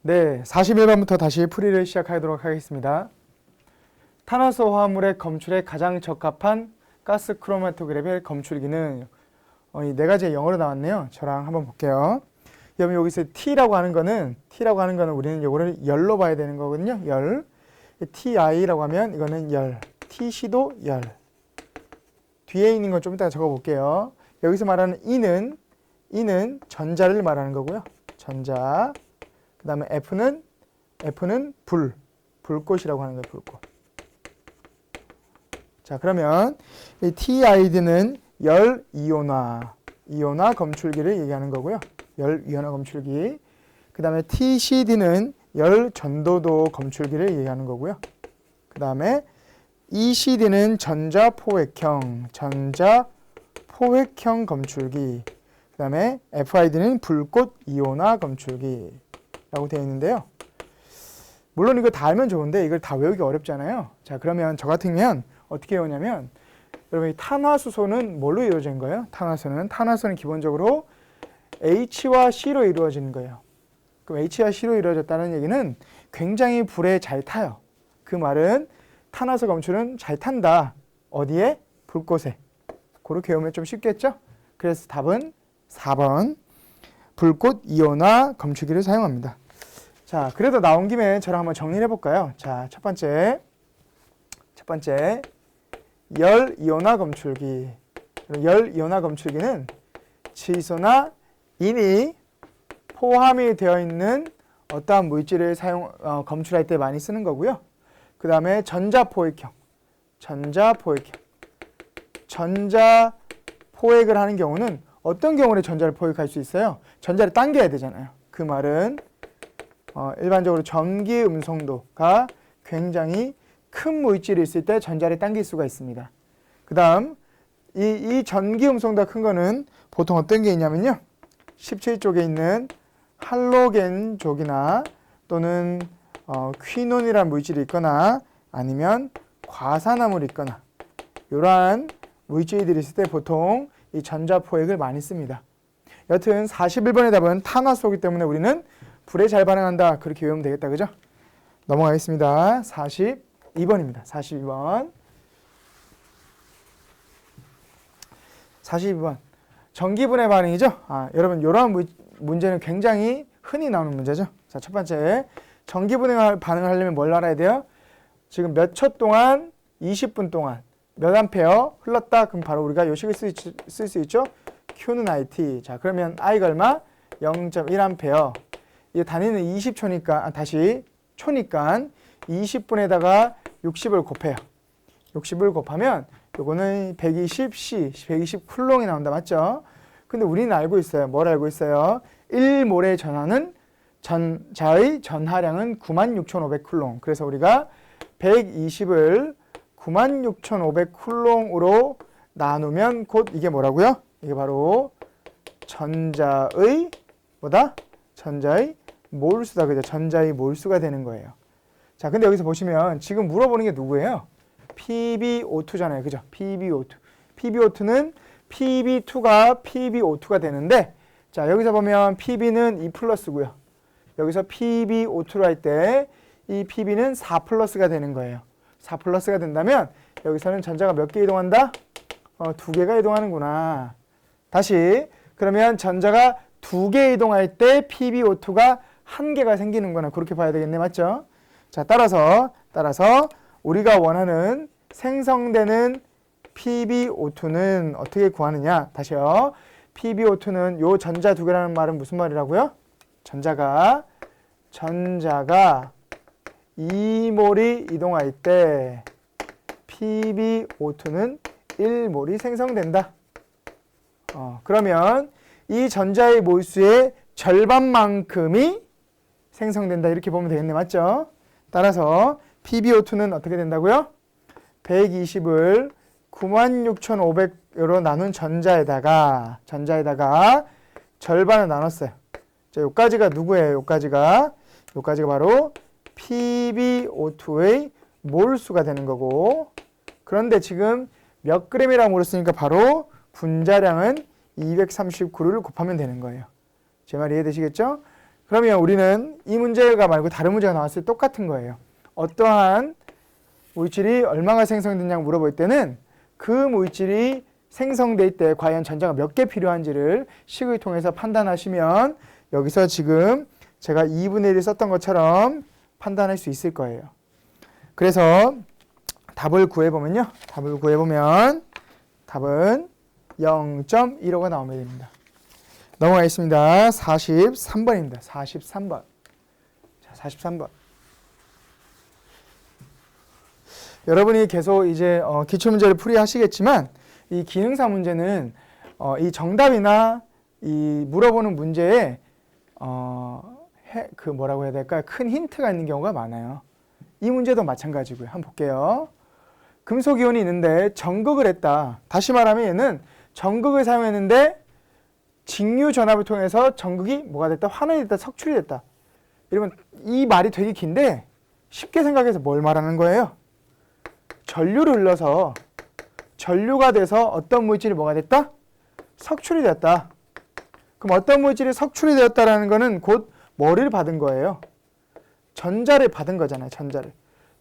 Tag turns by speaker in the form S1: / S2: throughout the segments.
S1: 네, 41번부터 다시 풀이를 시작하도록 하겠습니다. 탄화수 화합물의 검출에 가장 적합한 가스 크로마토그래프의 검출기는 이 네 가지의 영어로 나왔네요. 저랑 한번 볼게요. 여러분 여기서 T라고 하는 거는 우리는 요거를 열로 봐야 되는 거거든요. 열. TI라고 하면 이거는 열. TC도 열. 뒤에 있는 건 좀 이따가 적어 볼게요. 여기서 말하는 E는 전자를 말하는 거고요. 전자. 그 다음에 F는 불꽃이라고 하는 거예요. 불꽃. 자, 그러면 이 TID는 열 이온화 검출기를 얘기하는 거고요. 열 이온화 검출기. 그 다음에 TCD는 열 전도도 검출기를 얘기하는 거고요. 그 다음에 ECD는 전자포획형 검출기. 그 다음에 FID는 불꽃 이온화 검출기. 라고 되어 있는데요. 물론 이거 다 알면 좋은데 이걸 다 외우기 어렵잖아요. 자, 그러면 저 같으면 어떻게 외우냐면 여러분 이 탄화수소는 뭘로 이루어진 거예요? 탄화수소는 기본적으로 H와 C로 이루어지는 거예요. 그럼 H와 C로 이루어졌다는 얘기는 굉장히 불에 잘 타요. 그 말은 탄화수 검출은 잘 탄다. 어디에? 불꽃에. 그렇게 외우면 좀 쉽겠죠? 그래서 답은 4번. 불꽃 이온화 검출기를 사용합니다. 자, 그래도 나온 김에 저랑 한번 정리를 해볼까요? 자, 첫 번째 열 이온화 검출기. 열 이온화 검출기는 질소나 인이 포함이 되어 있는 어떠한 물질을 검출할 때 많이 쓰는 거고요. 그 다음에 전자포획을 하는 경우는 어떤 경우에 전자를 포획할 수 있어요? 전자를 당겨야 되잖아요. 그 말은 일반적으로 전기 음성도가 굉장히 큰 물질이 있을 때 전자를 당길 수가 있습니다. 그 다음 이 전기 음성도가 큰 거는 보통 어떤 게 있냐면요. 17쪽에 있는 할로겐족이나 또는 퀴논이라는 물질이 있거나 아니면 과산화물이 있거나 이러한 물질들이 있을 때 보통 이 전자포획을 많이 씁니다. 여튼 41번의 답은 탄화수소이기 때문에 우리는 불에 잘 반응한다. 그렇게 외우면 되겠다. 그죠? 넘어가겠습니다. 42번입니다. 42번. 42번. 전기분해 반응이죠? 여러분 이러한 문제는 굉장히 흔히 나오는 문제죠. 자, 첫 번째. 전기분해 반응을 하려면 뭘 알아야 돼요? 지금 몇 초 동안 20분 동안 몇 암페어 흘렀다. 그럼 바로 우리가 요 식을 쓸 수 있죠. Q는 IT. 자, 그러면 I가 얼마? 0.1암페어. 이 단위는 20초니까 다시 초니까 20분에다가 60을 곱해요. 60을 곱하면 요거는 120C, 120쿨롱이 나온다. 맞죠? 근데 우리는 알고 있어요. 뭘 알고 있어요? 1몰에 전하는 전자의 전하량은 96,500쿨롱. 그래서 우리가 120을 96,500쿨롱으로 나누면 곧 이게 뭐라고요? 이게 바로 전자의 몰수다. 그죠? 전자의 몰수가 되는 거예요. 자, 근데 여기서 보시면 지금 물어보는 게 누구예요? PbO2잖아요. 그죠? PbO2. PbO2는 Pb2가 PbO2가 되는데 자, 여기서 보면 Pb는 2 플러스고요. 여기서 PbO2로 할 때 이 Pb는 4 플러스가 되는 거예요. 4 플러스가 된다면 여기서는 전자가 몇 개 이동한다? 2개가 이동하는구나. 다시 그러면 전자가 2개 이동할 때 PbO2가 1개가 생기는구나. 그렇게 봐야 되겠네. 맞죠? 자, 따라서 우리가 원하는 생성되는 PbO2는 어떻게 구하느냐? 다시요. PbO2는 요 전자 2개라는 말은 무슨 말이라고요? 전자가 2몰이 이동할 때 PbO2는 1몰이 생성된다. 그러면 이 전자의 몰수의 절반만큼이 생성된다. 이렇게 보면 되겠네. 맞죠? 따라서 PbO2는 어떻게 된다고요? 120을 96,500으로 나눈 전자에다가 절반을 나눴어요. 자, 요까지가 누구예요? 요까지가 바로 PbO2의 몰수가 되는 거고, 그런데 지금 몇 그램이라고 물었으니까 바로 분자량은 239를 곱하면 되는 거예요. 제 말 이해되시겠죠? 그러면 우리는 이 문제가 말고 다른 문제가 나왔을 때 똑같은 거예요. 어떠한 물질이 얼마가 생성됐냐고 물어볼 때는 그 물질이 생성될 때 과연 전자가 몇 개 필요한지를 식을 통해서 판단하시면 여기서 지금 제가 2분의 1을 썼던 것처럼 판단할 수 있을 거예요. 그래서 답을 구해보면 답은 0.15가 나오면 됩니다. 넘어가겠습니다. 43번입니다. 43번. 자, 43번. 여러분이 계속 이제 기출문제를 풀이하시겠지만 이 기능사 문제는 이 정답이나 이 물어보는 문제에 그 뭐라고 해야 될까요? 큰 힌트가 있는 경우가 많아요. 이 문제도 마찬가지고요. 한번 볼게요. 금속이온이 있는데 전극을 했다. 다시 말하면 얘는 전극을 사용했는데 직류 전압을 통해서 전극이 뭐가 됐다? 환원이 됐다, 석출이 됐다. 이러면 이 말이 되게 긴데 쉽게 생각해서 뭘 말하는 거예요? 전류를 흘러서 전류가 돼서 어떤 물질이 뭐가 됐다? 석출이 됐다. 그럼 어떤 물질이 석출이 되었다라는 거는 곧 뭐를 받은 거예요? 전자를 받은 거잖아요.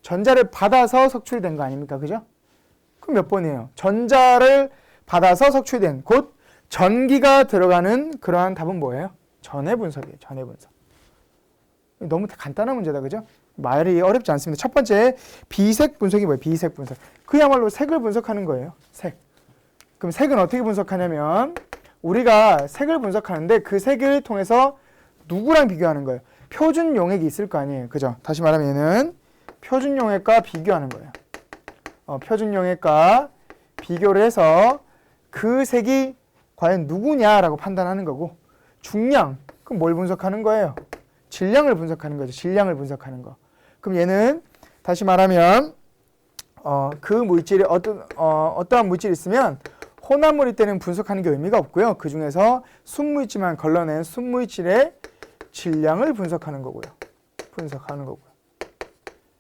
S1: 전자를 받아서 석출이 된 거 아닙니까? 그죠? 그럼 몇 번이에요? 전자를 받아서 석출된 곧 전기가 들어가는 그러한 답은 뭐예요? 전해 분석이에요. 전해 분석. 너무 간단한 문제다. 그죠? 말이 어렵지 않습니다. 첫 번째 비색 분석이 뭐예요? 비색 분석. 그야말로 색을 분석하는 거예요. 색. 그럼 색은 어떻게 분석하냐면 우리가 색을 분석하는데 그 색을 통해서 누구랑 비교하는 거예요? 표준 용액이 있을 거 아니에요. 그죠? 다시 말하면 얘는 표준 용액과 비교하는 거예요. 표준 용액과 비교를 해서 그 색이 과연 누구냐라고 판단하는 거고 중량, 그럼 뭘 분석하는 거예요? 질량을 분석하는 거죠. 질량을 분석하는 거. 그럼 얘는 다시 말하면 그 물질이 어떠한 물질이 있으면 혼합물일 때는 분석하는 게 의미가 없고요. 그 중에서 순물질만 걸러낸 순물질의 질량을 분석하는 거고요.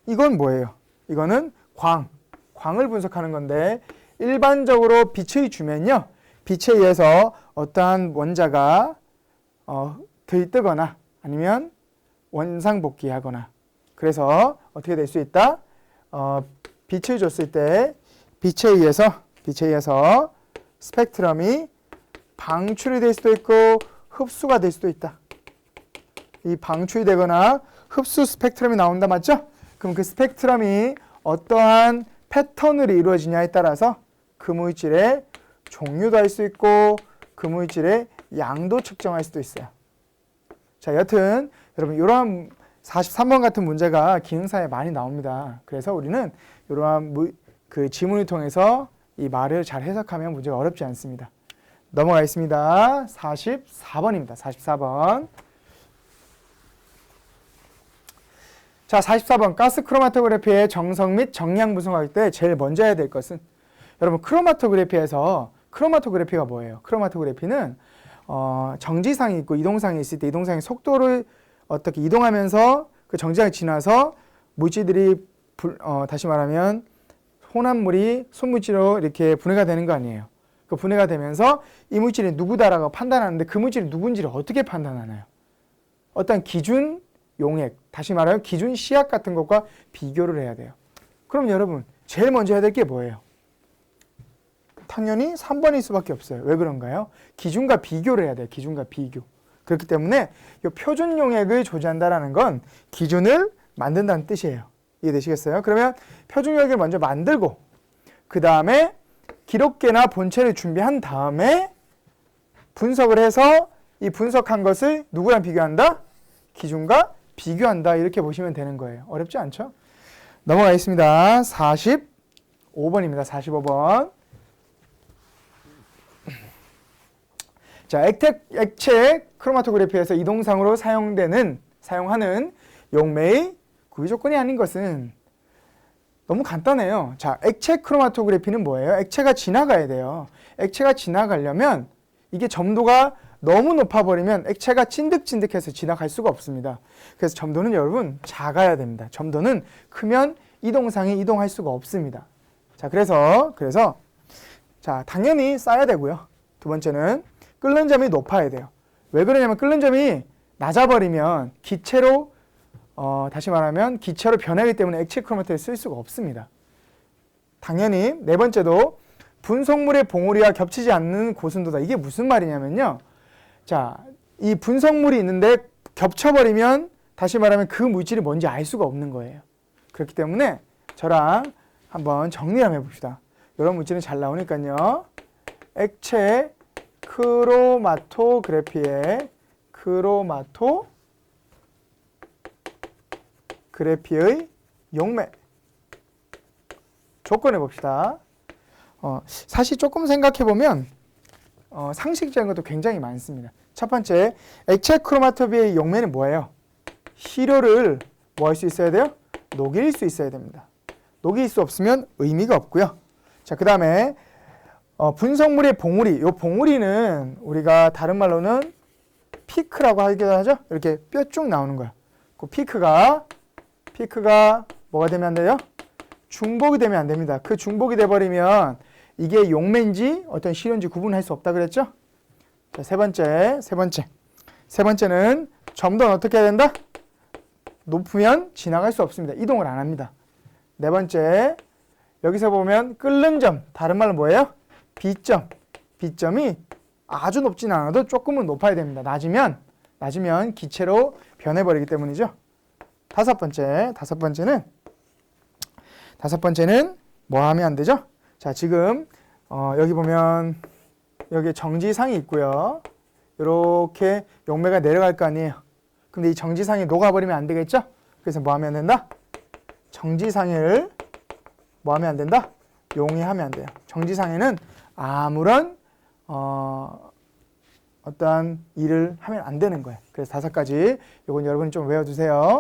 S1: 이건 뭐예요? 이거는 광을 분석하는 건데 일반적으로 빛의 주면요. 빛에 의해서 어떠한 원자가 들뜨거나 아니면 원상복귀하거나 그래서 어떻게 될 수 있다? 빛을 줬을 때 빛에 의해서 스펙트럼이 방출이 될 수도 있고 흡수가 될 수도 있다. 이 방출이 되거나 흡수 스펙트럼이 나온다. 맞죠? 그럼 그 스펙트럼이 어떠한 패턴으로 이루어지냐에 따라서 그 물질의 종류도 알 수 있고 그 물질의 양도 측정할 수도 있어요. 자, 여튼 여러분 이러한 43번 같은 문제가 기능사에 많이 나옵니다. 그래서 우리는 이러한 그 지문을 통해서 이 말을 잘 해석하면 문제가 어렵지 않습니다. 넘어가겠습니다. 44번입니다. 44번. 자, 44번 가스 크로마토그래피의 정성 및 정량 분석할 때 제일 먼저 해야 될 것은 여러분 크로마토그래피에서 크로마토그래피가 뭐예요? 크로마토그래피는 정지상이 있고 이동상이 있을 때 이동상의 속도를 어떻게 이동하면서 그 정지상을 지나서 물질들이 다시 말하면 혼합물이 순물질로 이렇게 분해가 되는 거 아니에요. 그 분해가 되면서 이 물질이 누구다라고 판단하는데 그 물질이 누군지를 어떻게 판단하나요? 어떤 기준 용액, 다시 말하면 기준 시약 같은 것과 비교를 해야 돼요. 그럼 여러분 제일 먼저 해야 될 게 뭐예요? 당연히 3번일 수밖에 없어요. 왜 그런가요? 기준과 비교를 해야 돼요. 기준과 비교. 그렇기 때문에 이 표준 용액을 조제한다라는 건 기준을 만든다는 뜻이에요. 이해되시겠어요? 그러면 표준 용액을 먼저 만들고 그 다음에 기록계나 본체를 준비한 다음에 분석을 해서 이 분석한 것을 누구랑 비교한다? 기준과 비교한다. 이렇게 보시면 되는 거예요. 어렵지 않죠? 넘어가겠습니다. 45번입니다. 45번. 자, 액체 크로마토그래피에서 이동상으로 사용하는 용매의 구비 조건이 아닌 것은 너무 간단해요. 자, 액체 크로마토그래피는 뭐예요? 액체가 지나가야 돼요. 액체가 지나가려면 이게 점도가 너무 높아버리면 액체가 찐득찐득해서 지나갈 수가 없습니다. 그래서 점도는 여러분 작아야 됩니다. 점도는 크면 이동상이 이동할 수가 없습니다. 자, 그래서 자, 당연히 싸야 되고요. 두 번째는 끓는 점이 높아야 돼요. 왜 그러냐면 끓는 점이 낮아버리면 기체로 다시 말하면 기체로 변하기 때문에 액체 크로마토를 쓸 수가 없습니다. 당연히 네 번째도 분석물의 봉우리와 겹치지 않는 고순도다. 이게 무슨 말이냐면요. 자, 이 분석물이 있는데 겹쳐버리면 다시 말하면 그 물질이 뭔지 알 수가 없는 거예요. 그렇기 때문에 저랑 한번 정리 한번 해봅시다. 이런 물질은 잘 나오니까요. 액체 크로마토그래피의 용매 조건해 봅시다. 사실 조금 생각해보면 상식적인 것도 굉장히 많습니다. 첫 번째, 액체 크로마토비의 용매는 뭐예요? 희료를 뭐 할 수 있어야 돼요? 녹일 수 있어야 됩니다. 녹일 수 없으면 의미가 없고요. 자, 그 다음에 분석물의 봉우리. 이 봉우리는 우리가 다른 말로는 피크라고 하기도 하죠. 이렇게 뼈 쭉 나오는 거야. 그 피크가 뭐가 되면 안 돼요? 중복이 되면 안 됩니다. 그 중복이 돼버리면 이게 용매인지 어떤 실온지 구분할 수 없다 그랬죠? 자, 세 번째는 점도는 어떻게 해야 된다? 높으면 지나갈 수 없습니다. 이동을 안 합니다. 네 번째, 여기서 보면 끓는 점, 다른 말로 뭐예요? B점. B점이 아주 높진 않아도 조금은 높아야 됩니다. 낮으면 기체로 변해버리기 때문이죠. 다섯 번째는 뭐 하면 안 되죠? 자, 지금 여기 보면 여기 정지상이 있고요. 이렇게 용매가 내려갈 거 아니에요. 근데 이 정지상이 녹아버리면 안 되겠죠? 그래서 뭐 하면 된다? 정지상을 뭐 하면 안 된다? 용해하면 안 돼요. 정지상에는 아무런 어떠한 일을 하면 안 되는 거예요. 그래서 5가지, 이건 여러분이 좀 외워두세요.